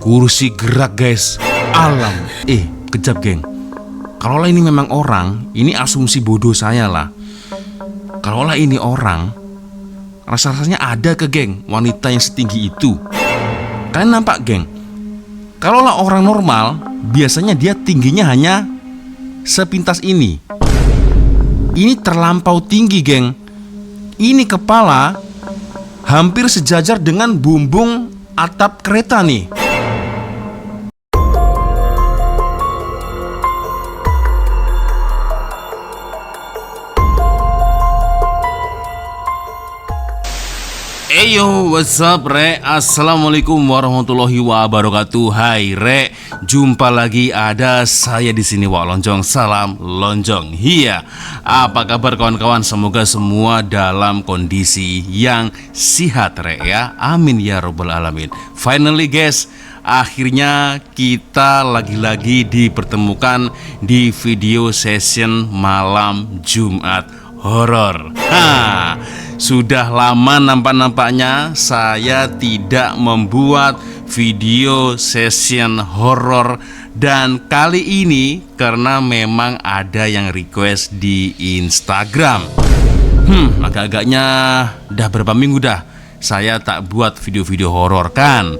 Kursi gerak guys. Alam. Kejap geng. Kalaulah ini memang orang, ini asumsi bodoh saya lah. Kalaulah ini orang, rasa-rasanya ada ke geng wanita yang setinggi itu. Kalian nampak geng? Kalaulah orang normal, biasanya dia tingginya hanya sepintas ini. Ini terlampau tinggi geng. Ini kepala hampir sejajar dengan bumbung atap kereta nih. Yo, what's up re? Assalamualaikum warahmatullahi wabarakatuh. Hai re, jumpa lagi ada saya di sini Wak Lonjong. Salam lonjong. Iya, apa kabar kawan-kawan? Semoga semua dalam kondisi yang sehat re ya. Amin ya robbal alamin. Finally guys, akhirnya kita lagi-lagi dipertemukan di video session malam Jumat horor. Sudah lama nampaknya saya tidak membuat video session horor, dan kali ini karena memang ada yang request di Instagram. Agak-agaknya udah berapa minggu dah saya tak buat video-video horor kan.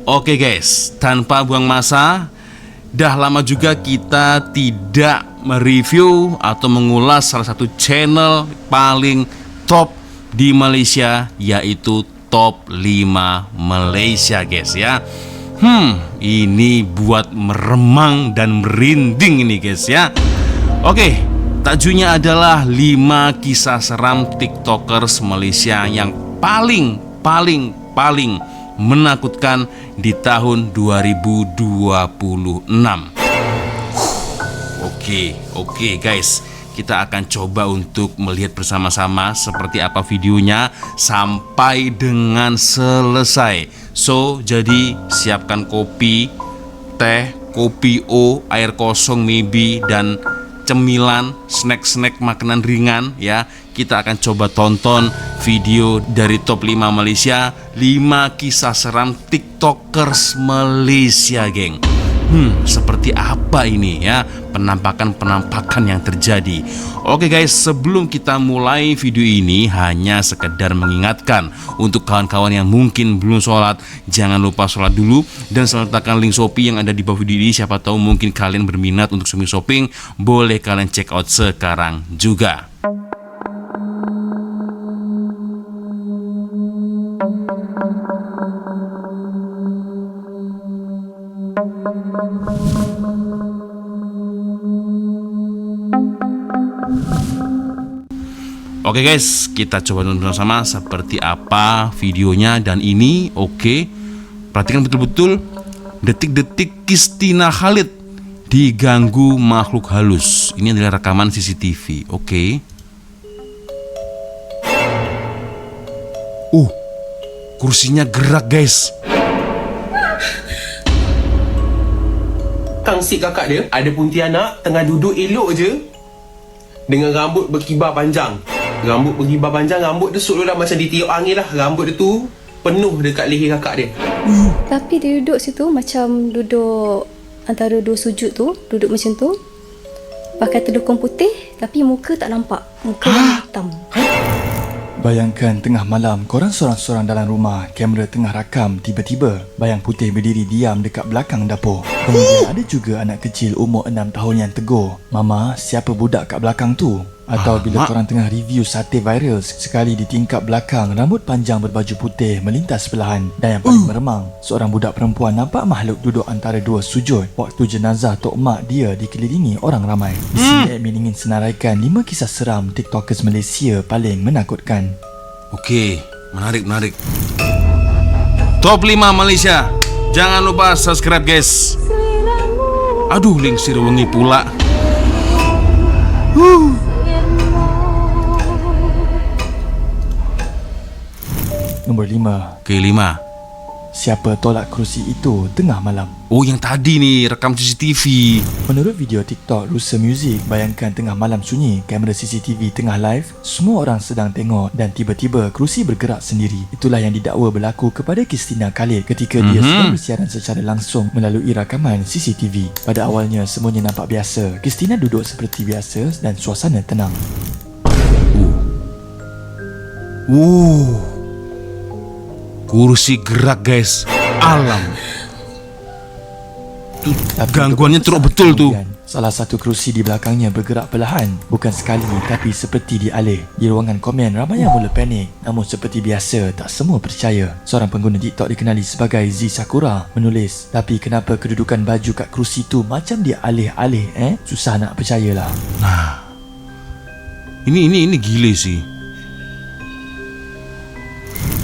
Oke guys, tanpa buang masa, dah lama juga kita tidak mereview atau mengulas salah satu channel paling top di Malaysia, yaitu Top 5 Malaysia guys ya. Ini buat meremang dan merinding ini guys ya. Oke, tajuknya adalah 5 kisah seram TikTokers Malaysia yang paling menakutkan di tahun 2026. Oke guys, kita akan coba untuk melihat bersama-sama seperti apa videonya sampai dengan selesai. So, jadi siapkan kopi, teh, kopi O, air kosong maybe, dan cemilan, snack-snack makanan ringan ya. Kita akan coba tonton video dari Top 5 Malaysia, 5 kisah seram TikTokers Malaysia geng. Seperti apa ini ya penampakan yang terjadi. Oke guys, sebelum kita mulai video ini, hanya sekedar mengingatkan untuk kawan-kawan yang mungkin belum sholat, jangan lupa sholat dulu dan sertakan link Shopee yang ada di bawah video ini. Siapa tahu mungkin kalian berminat untuk shopping, boleh kalian check out sekarang juga. Oke guys, kita coba nonton sama seperti apa videonya. Dan ini perhatikan betul-betul detik-detik Kristina Khalid diganggu makhluk halus. Ini adalah rekaman CCTV. Kursinya gerak guys. Kang si kakak dia ada Pontianak tengah duduk elok je dengan rambut berkibar panjang. Rambut dia seolah macam ditiup angin lah. Rambut dia tu penuh dekat leher kakak dia. Tapi dia duduk situ macam duduk antara dua sujud tu, duduk macam tu. Pakai tudung putih tapi muka tak nampak. Muka hitam. Bayangkan tengah malam korang sorang-sorang dalam rumah, kamera tengah rakam, tiba-tiba bayang putih berdiri diam dekat belakang dapur. Kemudian ada juga anak kecil umur 6 tahun yang tegur, "Mama, siapa budak kat belakang tu?" Atau bila korang tengah review sate viral, sekali di tingkap belakang rambut panjang berbaju putih melintas sebelahan. Dan yang paling meremang, seorang budak perempuan nampak makhluk duduk antara dua sujud waktu jenazah tok mak dia dikelilingi orang ramai. Di sini admin ingin senaraikan 5 kisah seram TikTokers Malaysia paling menakutkan. Menarik. Top 5 Malaysia. Jangan lupa subscribe guys. Aduh, link Sirawangi pula. Nombor 5. Ke 5. siapa tolak kerusi itu tengah malam. Oh, yang tadi nih rekam CCTV. Menurut video TikTok Rusa Music, bayangkan tengah malam sunyi, kamera CCTV tengah live, semua orang sedang tengok dan tiba-tiba kerusi bergerak sendiri. Itulah yang didakwa berlaku kepada Christina Khalid ketika dia sedang bersiaran secara langsung melalui rakaman CCTV. Pada awalnya semuanya nampak biasa. Christina duduk seperti biasa dan suasana tenang. Kursi gerak guys. Alam. Tuh, Tapi gangguannya teruk betul tuh. kemudian, salah satu kerusi di belakangnya bergerak perlahan. Bukan sekali tapi seperti dialih. Di ruangan komen ramai yang mula panik. Namun seperti biasa tak semua percaya. Seorang pengguna TikTok dikenali sebagai Z Sakura menulis, tapi kenapa kedudukan baju kat kerusi tu macam dia alih-alih Susah nak percayalah. Nah, ini gile sih.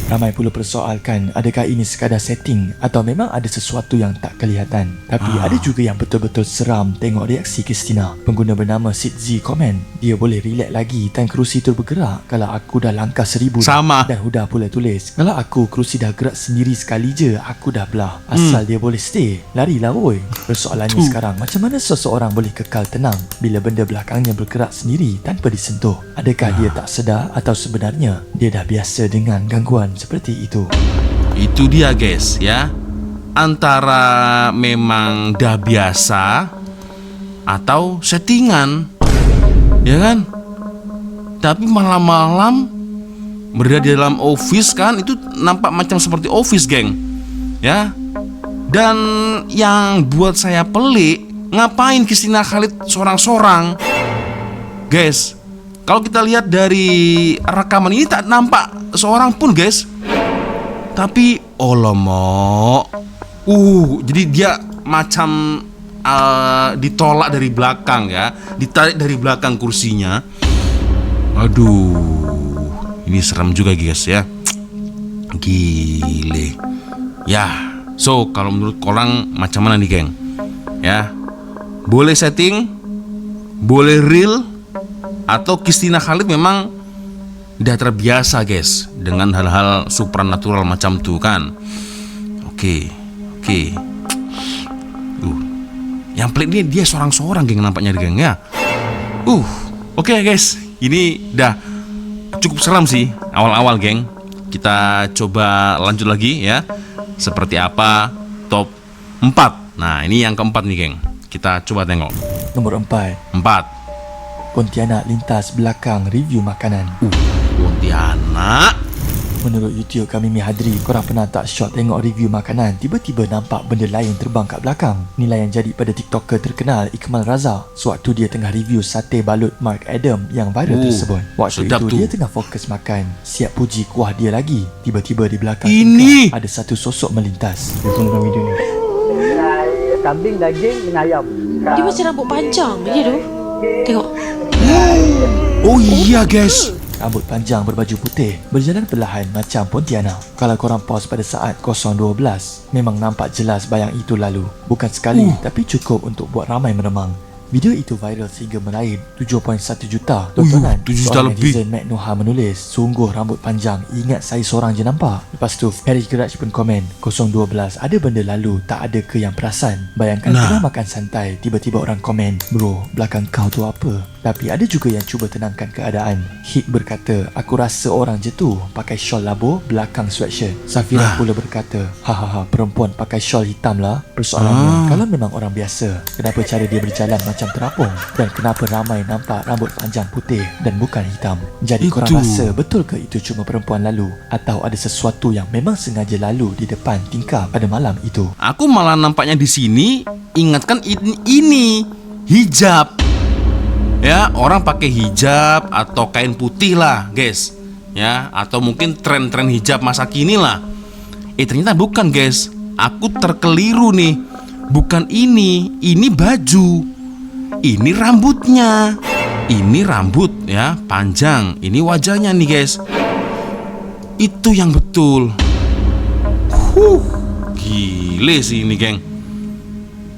Ramai pula persoalkan adakah ini sekadar setting atau memang ada sesuatu yang tak kelihatan. Tapi ada juga yang betul-betul seram tengok reaksi Christina. Pengguna bernama Sid Z komen, dia boleh relax lagi time kerusi tu bergerak kalau aku dah langkah 1000. Sama. Dan Huda pula tulis, kalau aku kerusi dah gerak sendiri sekali je, aku dah belah. Asal dia boleh stay, larilah woi. Persoalannya sekarang, macam mana seseorang boleh kekal tenang bila benda belakangnya bergerak sendiri tanpa disentuh? Adakah dia tak sedar atau sebenarnya dia dah biasa dengan gangguan seperti itu? Itu dia guys ya. Antara memang dah biasa atau settingan, ya kan? Tapi malam-malam berada di dalam office kan, itu nampak macam seperti office geng, ya. Dan yang buat saya pelik, ngapain Christina Khalid sorang-sorang, guys? Kalau kita lihat dari rekaman ini tak nampak seorang pun guys. Tapi alamak, jadi dia macam ditolak dari belakang ya, ditarik dari belakang kursinya. Aduh, ini serem juga guys ya. Gile. Ya, so kalau menurut korang macam mana nih geng? Ya, boleh setting, boleh real, atau Christina Khalid memang udah terbiasa guys dengan hal-hal supranatural macam tuh kan. Oke. Yang pelik ini dia seorang-seorang geng nampaknya geng ya. Oke guys, ini udah cukup seram sih awal-awal geng. Kita coba lanjut lagi ya. Seperti apa top 4. Nah, ini yang keempat nih geng. Kita coba tengok. Nombor 4, 4. Pontianak lintas belakang review makanan. Pontianak. Menurut YouTube kami Mihadri, korang pernah tak shot tengok review makanan, tiba-tiba nampak benda lain terbang kat belakang? Inilah yang jadi pada TikToker terkenal Ikmal Raza sewaktu dia tengah review sate balut Mark Adam yang viral tersebut. Waktu itu dia tengah fokus makan, siap puji kuah dia lagi. Tiba-tiba di belakang ini ada satu sosok melintas. Dia tengokkan video ni. Kambing, daging dengan ayam. Dia macam rambut panjang je tu. Tengok. Oh iya guys, Rambut panjang berbaju putih, berjalan perlahan macam Pontianak. Kalau korang pause pada saat 012, memang nampak jelas bayang itu lalu. Bukan sekali, tapi cukup untuk buat ramai meremang. Video itu viral sehingga meraih 7.1 juta tontonan. 7 juta Seorang lebih. netizen Matt Noha menulis, sungguh rambut panjang, ingat saya seorang je nampak. Lepas tu Harry Geraj pun komen, 012 ada benda lalu, tak ada ke yang perasan. Bayangkan tengah makan santai, tiba-tiba orang komen, bro belakang kau tu apa? Tapi ada juga yang cuba tenangkan keadaan. Hik berkata, aku rasa orang je tu pakai shawl labo belakang sweatshirt. Safira pula berkata, hahaha, perempuan pakai shawl hitam lah. Persoalannya, kalau memang orang biasa, kenapa cara dia berjalan macam terapung? Dan kenapa ramai nampak rambut panjang putih dan bukan hitam? Jadi korang rasa betul ke itu cuma perempuan lalu? Atau ada sesuatu yang memang sengaja lalu di depan tingkap pada malam itu? aku malah nampaknya di sini ingatkan ini hijab. Ya, orang pakai hijab atau kain putih lah, guys. Ya, atau mungkin tren-tren hijab masa kini lah. Ternyata bukan, guys. Aku terkeliru nih. Bukan ini baju. Ini rambutnya. Ini rambut ya, panjang. Ini wajahnya nih, guys. Itu yang betul. Gile sih ini, geng.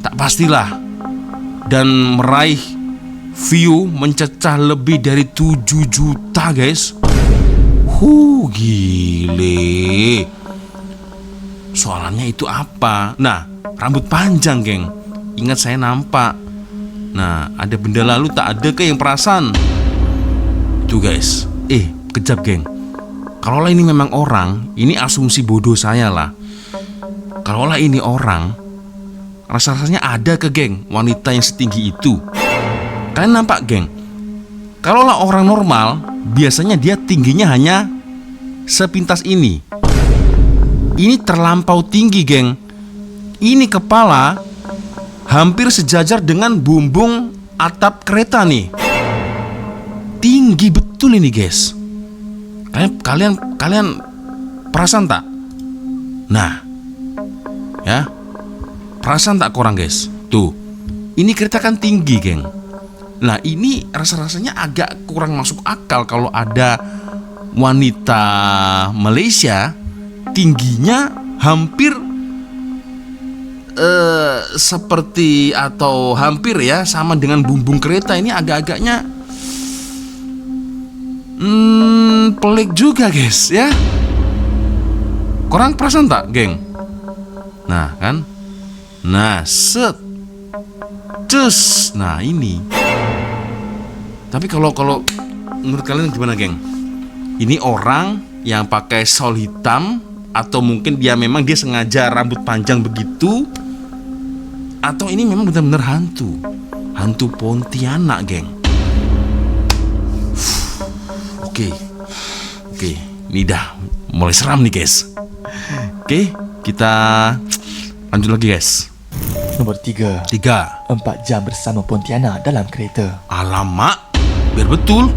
Tak pastilah. Dan meraih view mencecah lebih dari 7 juta guys. Gile. soalannya itu apa? Nah, rambut panjang, geng. Ingat saya nampak. Nah, ada benda lalu tak ada ke yang perasan? Tuh guys. Kejap, geng. Kalaulah ini memang orang, ini asumsi bodoh saya lah. Kalaulah ini orang, rasa-rasanya ada ke, geng, wanita yang setinggi itu. Kalian nampak, geng? Kalaulah orang normal, biasanya dia tingginya hanya sepintas ini. Ini terlampau tinggi, geng. Ini kepala hampir sejajar dengan bumbung atap kereta nih. Tinggi betul ini, guys. Kalian perasan tak? Nah, ya, perasan tak korang, guys? Tuh, ini kereta kan tinggi, geng. Nah, ini rasa-rasanya agak kurang masuk akal kalau ada wanita Malaysia tingginya hampir seperti atau hampir ya sama dengan bumbung kereta. Ini agak-agaknya pelik juga, guys, ya. Korang perasan tak, geng? Nah, kan? Nah, set. Cus. Nah, ini. Tapi kalau menurut kalian gimana, geng? Ini orang yang pakai shawl hitam, atau mungkin dia sengaja rambut panjang begitu, atau ini memang benar-benar hantu Pontianak, geng. Oke, ini dah mulai seram nih, guys. Oke, kita lanjut lagi, guys. Nomor 3. 4 jam bersama Pontianak dalam kereta. Alamak, biar betul.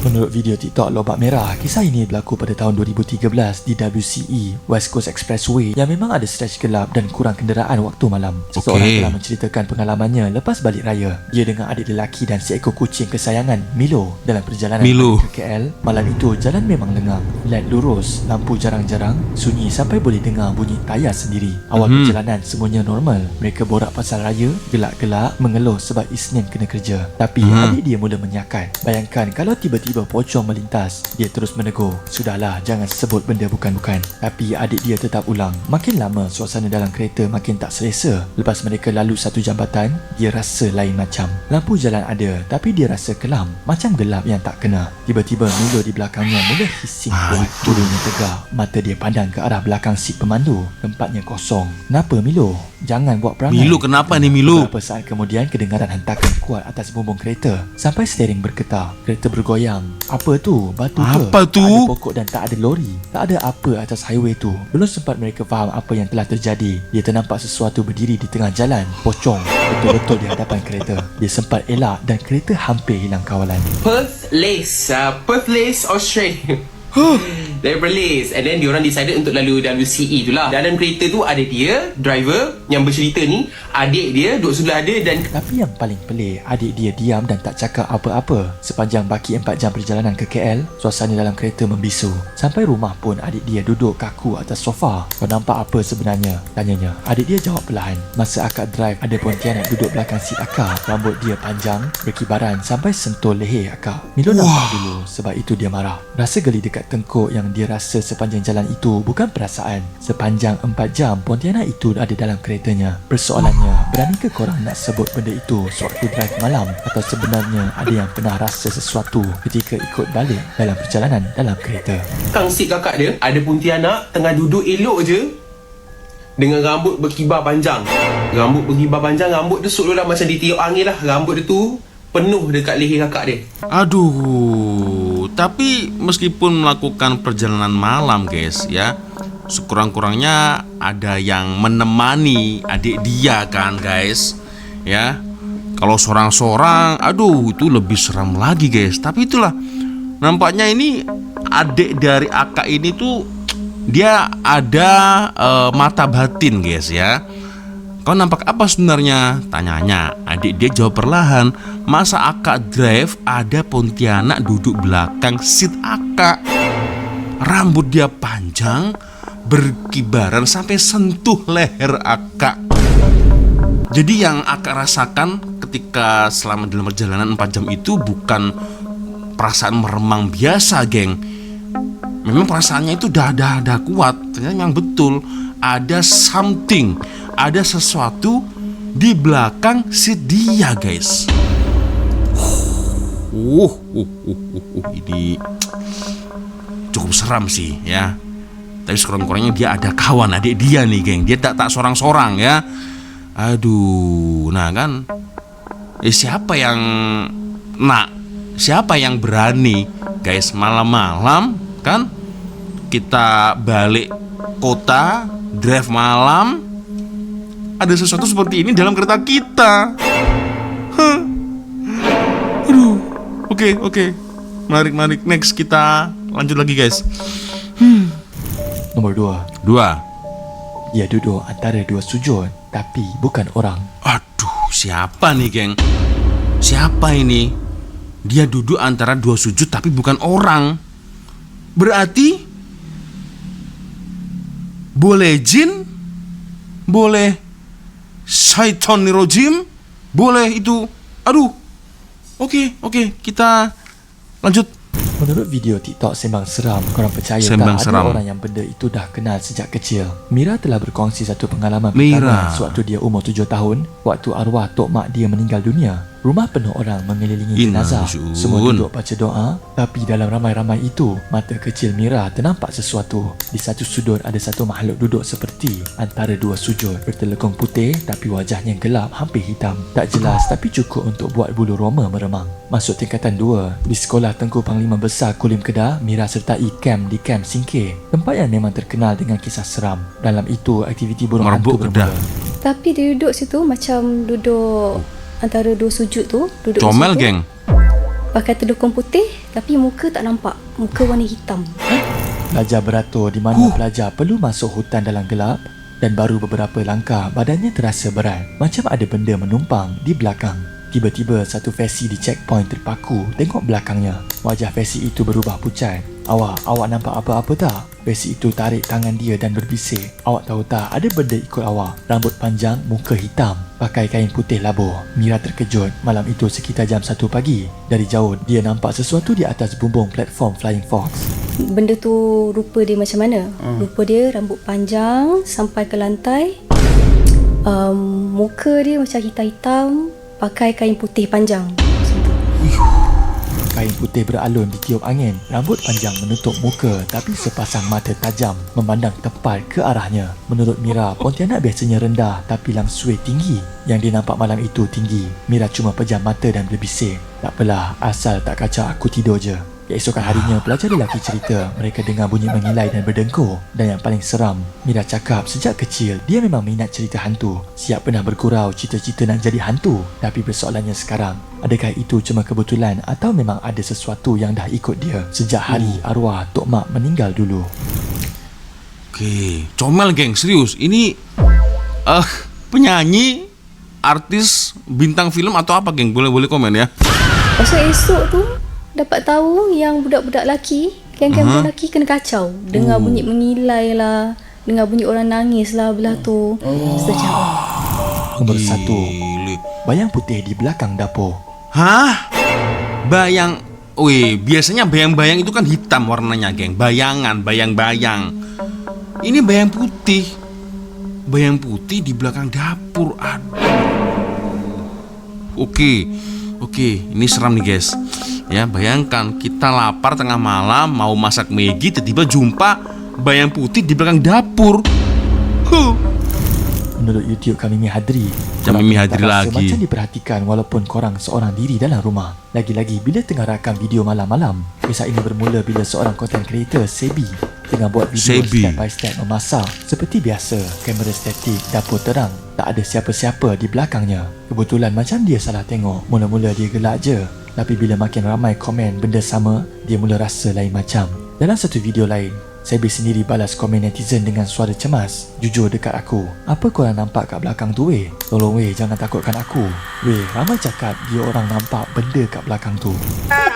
Menurut video TikTok Lobak Merah, kisah ini berlaku pada tahun 2013 di WCE, West Coast Expressway, yang memang ada stretch gelap dan kurang kenderaan waktu malam. Seseorang telah menceritakan pengalamannya lepas balik raya. Dia dengan adik lelaki dan seekor kucing kesayangan, Milo, dalam perjalanan ke KL. Malam itu jalan memang lengang, light lurus, lampu jarang-jarang, sunyi sampai boleh dengar bunyi tayar sendiri. Awal perjalanan semuanya normal. Mereka borak pasal raya, gelak-gelak mengeluh sebab Isnin kena kerja. Tapi adik dia mula menyakat. Bayangkan kalau tiba-tiba pocong melintas. Dia terus menegur, "Sudahlah, jangan sebut benda bukan-bukan." Tapi adik dia tetap ulang. Makin lama suasana dalam kereta makin tak selesa. Lepas mereka lalu satu jambatan, dia rasa lain macam. Lampu jalan ada, tapi dia rasa kelam, macam gelap yang tak kena. Tiba-tiba Milo di belakangnya mula hissing kuat. Tubuhnya tegak. Mata dia pandang ke arah belakang seat pemandu. Tempatnya kosong. "Kenapa, Milo? Jangan buat perangai." Milo, kenapa nih, Milo? Beberapa saat kemudian kedengaran hentakan kuat atas bumbung kereta sampai steering bergetar. Kereta bergoyang. Apa tu? Batu ke? Apa tu? Tak ada pokok dan tak ada lori. Tak ada apa atas highway tu. Belum sempat mereka faham apa yang telah terjadi, dia ternampak sesuatu berdiri di tengah jalan. Pocong betul-betul di hadapan kereta. Dia sempat elak dan kereta hampir hilang kawalan. Perth Lace, Australia. Dari Perlis. And then diorang decided untuk lalu WCE tu lah. Dalam kereta tu ada dia, driver yang bercerita ni, adik dia duduk sebelah dia dan... Tapi yang paling pelik, adik dia diam dan tak cakap apa-apa. Sepanjang baki 4 jam perjalanan ke KL, suasana dalam kereta membisu. Sampai rumah pun adik dia duduk kaku atas sofa. "Kau nampak apa sebenarnya?" tanyanya. Adik dia jawab perlahan. Masa akak drive, ada Pontianak duduk belakang seat akak. Rambut dia panjang, berkibaran sampai sentuh leher akak. Milo nampak dulu, sebab itu dia marah. Rasa geli dekat tengkuk yang dia rasa sepanjang jalan itu bukan perasaan. Sepanjang 4 jam, Pontianak itu ada dalam keretanya. Persoalannya, berani ke korang nak sebut benda itu sewaktu drive malam? Atau sebenarnya ada yang pernah rasa sesuatu ketika ikut balik dalam perjalanan dalam kereta? Belakang seat kakak dia ada Pontianak tengah duduk elok je dengan rambut berkibar panjang. Rambut desuk dia dah macam ditiup angin lah. Rambut dia tu penuh dekat leher kakak dia. Aduh, tapi meskipun melakukan perjalanan malam, guys, ya, sekurang-kurangnya ada yang menemani adik dia kan, guys. Ya. Kalau seorang-seorang, aduh, itu lebih seram lagi, guys. Tapi itulah, nampaknya ini adik dari akak ini tuh dia ada mata batin, guys, ya. "Kau nampak apa sebenarnya?" tanyanya. Adik dia jawab perlahan, "Masa akak drive ada Pontianak duduk belakang seat akak. Rambut dia panjang, berkibaran sampai sentuh leher akak." Jadi yang akak rasakan ketika selama dalam perjalanan 4 jam itu bukan perasaan meremang biasa, geng. memang perasaannya itu dah kuat. Ternyata memang betul ada something, ada sesuatu di belakang si dia, guys. Ini cukup seram sih ya. Tapi sekurang-kurangnya dia ada kawan, adik dia nih, geng. Dia tak sorang-sorang ya. Aduh, nah kan. Siapa yang berani, guys, malam-malam kan kita balik kota, drive malam, ada sesuatu seperti ini dalam kereta kita. Aduh, oke. Menarik. Next kita lanjut lagi, guys. Nomor 2. Dia duduk antara dua sujud, tapi bukan orang. Aduh, siapa nih, geng? Siapa ini? Dia duduk antara dua sujud tapi bukan orang. Berarti boleh jin, boleh syaitan nirojim, boleh itu. Aduh. Oke, kita lanjut. Menurut video TikTok Sembang Seram, korang percaya Sembang tak Seram. ada orang yang benda itu dah kenal sejak kecil? Mira telah berkongsi satu pengalaman Mira. pertama sewaktu dia umur 7 tahun, waktu arwah tok mak dia meninggal dunia. Rumah penuh orang mengelilingi jenazah. Innalillahi. Semua duduk baca doa, tapi dalam ramai-ramai itu, mata kecil Mira ternampak sesuatu. Di satu sudut ada satu makhluk duduk seperti antara dua sujud, bertelekung putih tapi wajahnya gelap hampir hitam. Tak jelas tapi cukup untuk buat bulu roma meremang. Masuk tingkatan 2, di sekolah Tengku Panglima Besar Kulim Kedah, Mira sertai camp di Camp Singkir, tempat yang memang terkenal dengan kisah seram. Dalam itu, aktiviti burung hantu Merbuk Kedah. bermula. Tapi dia duduk situ macam duduk antara dua sujud tu, duduk Comel, macam tu. geng. Pakai telekung putih tapi muka tak nampak, muka warna hitam. Pelajar beratur di mana pelajar perlu masuk hutan dalam gelap dan baru beberapa langkah badannya terasa berat, macam ada benda menumpang di belakang. Tiba-tiba satu Fesi di checkpoint terpaku tengok belakangnya. Wajah Fesi itu berubah pucat. Awak nampak apa-apa tak? Fesi itu tarik tangan dia dan berbisik. Awak tahu tak ada benda ikut awak? Rambut panjang, muka hitam, pakai kain putih labur. Mira terkejut. Malam itu sekitar jam 1 pagi. Dari jauh dia nampak sesuatu di atas bumbung platform Flying Fox. Benda tu rupa dia macam mana? Rupa dia rambut panjang sampai ke lantai. Muka dia macam hitam-hitam, pakai kain putih panjang. Macam tu. Kain putih beralun ditiup angin. Rambut panjang menutup muka tapi sepasang mata tajam memandang tepat ke arahnya. Menurut Mira, Pontianak biasanya rendah tapi langsui tinggi. Yang dia nampak malam itu tinggi. Mira cuma pejam mata dan berbisik, "Tak apalah, asal tak kacau aku tidur je." Keesokan harinya, pelajar lelaki cerita mereka dengar bunyi mengilai dan berdengkur. Dan yang paling seram, Mira cakap sejak kecil dia memang minat cerita hantu. Siap pernah bergurau cita-cita nak jadi hantu. Tapi persoalannya sekarang, adakah itu cuma kebetulan atau memang ada sesuatu yang dah ikut dia sejak hari arwah Tok Mak meninggal dulu? Oke, comel, geng, serius. Ini penyanyi, artis, bintang film atau apa, geng? Boleh komen ya. Lepas tu esok tu dapat tahu yang budak-budak lelaki, geng-geng budak lelaki kena kacau. Dengar bunyi mengilai lah, dengar bunyi orang nangis lah belah tu. Macam Nombor 1, Gile. bayang putih di belakang dapur. Hah? Bayang. Biasanya bayang-bayang itu kan hitam warnanya, geng. Bayangan, bayang-bayang. Ini bayang putih. Bayang putih di belakang dapur. Aduh. Oke, ini seram nih, guys. Ya, bayangkan kita lapar tengah malam mau masak Maggi, tiba-tiba jumpa bayang putih di belakang dapur. Menurut YouTube Kamimi Hadri, Kamimi korang Hadri tak rasa lagi. macam diperhatikan walaupun korang seorang diri dalam rumah. Lagi-lagi bila tengah rakam video malam-malam. Kisah ini bermula bila seorang content creator, Sebi, tengah buat video Sebi. step by step memasak. Seperti biasa, kamera statik, dapur terang, tak ada siapa-siapa di belakangnya. Kebetulan macam dia salah tengok. Mula-mula dia gelak je, tapi bila makin ramai komen benda sama, dia mula rasa lain macam. Dalam satu video lain, Sebi sendiri balas komen netizen dengan suara cemas. "Jujur dekat aku, apa korang nampak kat belakang tu weh? Tolong weh, jangan takutkan aku. Weh, ramai cakap dia orang nampak benda kat belakang tu."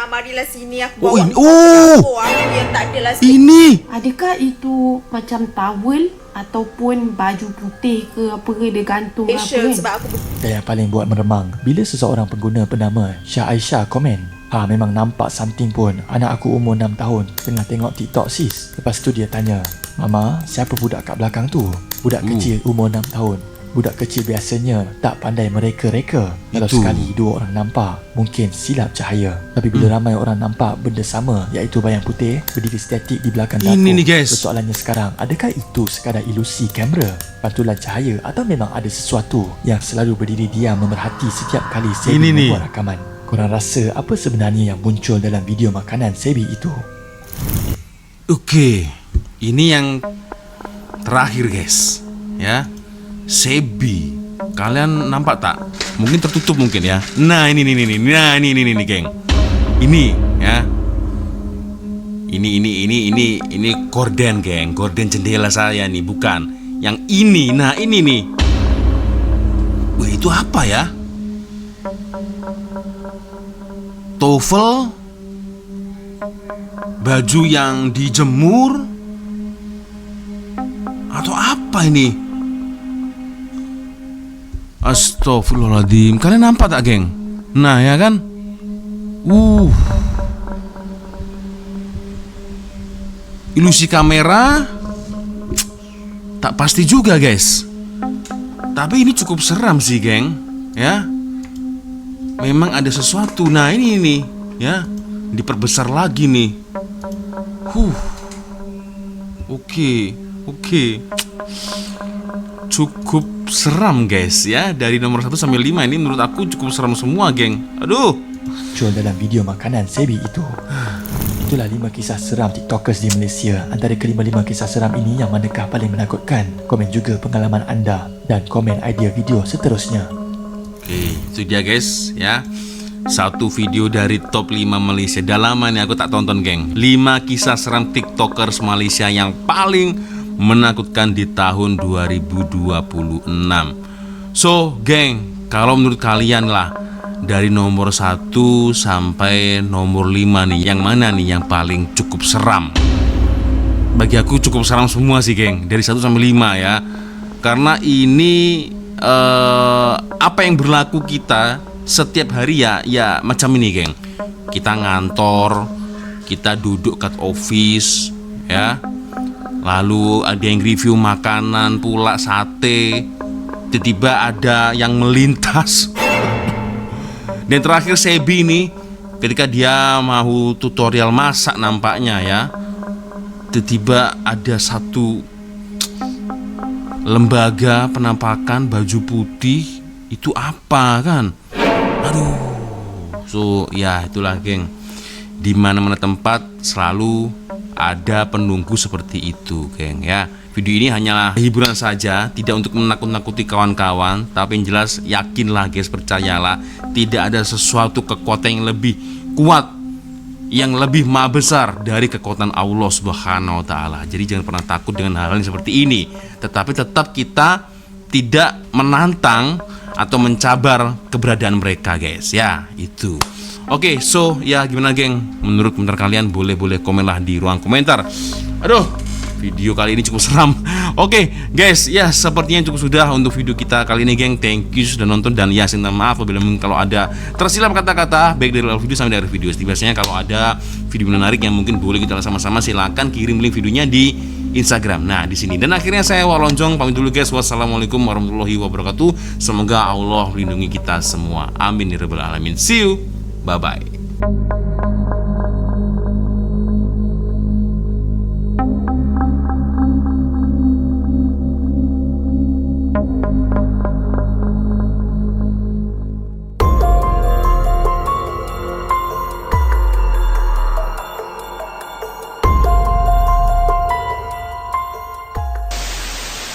Marilah sini aku Oh, bawa. ini. Oh, Aku yang tak adalah ini. Adakah itu macam towel ataupun baju putih ke apa ke dia gantung apa special kan? sebab aku Dan yang paling buat meremang, bila seseorang pengguna bernama Syah Aisyah komen, Memang nampak something pun. Anak aku umur 6 tahun tengah tengok TikTok sis. Lepas tu dia tanya, Mama, siapa budak kat belakang tu? Budak kecil umur 6 tahun. Budak kecil biasanya tak pandai mereka-reka. Kalau Itu. sekali dua orang nampak, mungkin silap cahaya. Tapi bila ramai orang nampak benda sama, iaitu bayang putih berdiri statik di belakang dapur. Ini nih, guys. Persoalannya sekarang, adakah itu sekadar ilusi kamera, pantulan cahaya, atau memang ada sesuatu yang selalu berdiri diam memerhati setiap kali Sebi Ini nih. membuat rakaman? Korang rasa apa sebenarnya yang muncul dalam video makanan Sebi itu? Oke, ini yang terakhir guys, ya. Sebi, kalian nampak tak? Mungkin tertutup mungkin ya. Nah ini geng. Ini ya. Ini gorden geng, gorden jendela saya nih, bukan. Yang ini, nah ini nih. Wah itu apa ya? Towel, baju yang dijemur, atau apa ini? Astagfirullahaladzim. Kalian nampak tak geng? Nah ya kan. Ilusi kamera tak pasti juga guys. Tapi ini cukup seram sih geng. Ya, memang ada sesuatu. Nah ini nih ya, diperbesar lagi nih. Oke. Cukup seram guys ya. Dari nomor 1 sampai 5 ini menurut aku cukup seram semua geng. Aduh. Muncul dalam video makanan Sebi itu. Itulah 5 kisah seram TikTokers di Malaysia. Antara kelima-lima kisah seram ini yang manakah paling menakutkan? Komen juga pengalaman anda dan komen idea video seterusnya. Oke, itu dia guys ya. Satu video dari top 5 Malaysia. Dah lama nih aku tak tonton geng. 5 kisah seram TikTokers Malaysia yang paling menakutkan di tahun 2026. So geng, kalau menurut kalian lah, dari nomor 1 sampai nomor 5 nih, yang mana nih yang paling cukup seram? Bagi aku cukup seram semua sih geng, dari 1 sampai 5 ya. Karena ini apa yang berlaku kita setiap hari ya macam ini geng. Kita ngantor, kita duduk kat office ya. Lalu ada yang review makanan pula, sate. Tiba-tiba ada yang melintas. Dan terakhir Sebi nih, ketika dia mau tutorial masak nampaknya ya, tiba-tiba ada satu lembaga penampakan baju putih. Itu apa kan? Aduh. So ya itulah geng, di mana-mana tempat selalu ada penunggu seperti itu geng ya. Video ini hanyalah hiburan saja, tidak untuk menakut-nakuti kawan-kawan. Tapi yang jelas yakinlah guys, percayalah, tidak ada sesuatu kekuatan yang lebih kuat, yang lebih maha besar dari kekuatan Allah Subhanahu wa Ta'ala. Jadi jangan pernah takut dengan hal-hal yang seperti ini. Tetapi tetap kita tidak menantang atau mencabar keberadaan mereka guys ya. Itu. Oke, so ya gimana geng? Menurut komentar kalian boleh komenlah di ruang komentar. Aduh, video kali ini cukup seram. Oke guys, ya sepertinya cukup sudah untuk video kita kali ini geng. Thank you sudah nonton, dan ya minta maaf apabila kalau ada tersilap kata-kata baik dari awal video sampai dari video. Biasanya kalau ada video menarik yang mungkin boleh kita sama-sama, silakan kirim link videonya di Instagram. Nah di sini, dan akhirnya saya Walonjong pamit dulu guys. Wassalamualaikum warahmatullahi wabarakatuh. Semoga Allah melindungi kita semua. Amin ya rabbal alamin. See you. Bye-bye.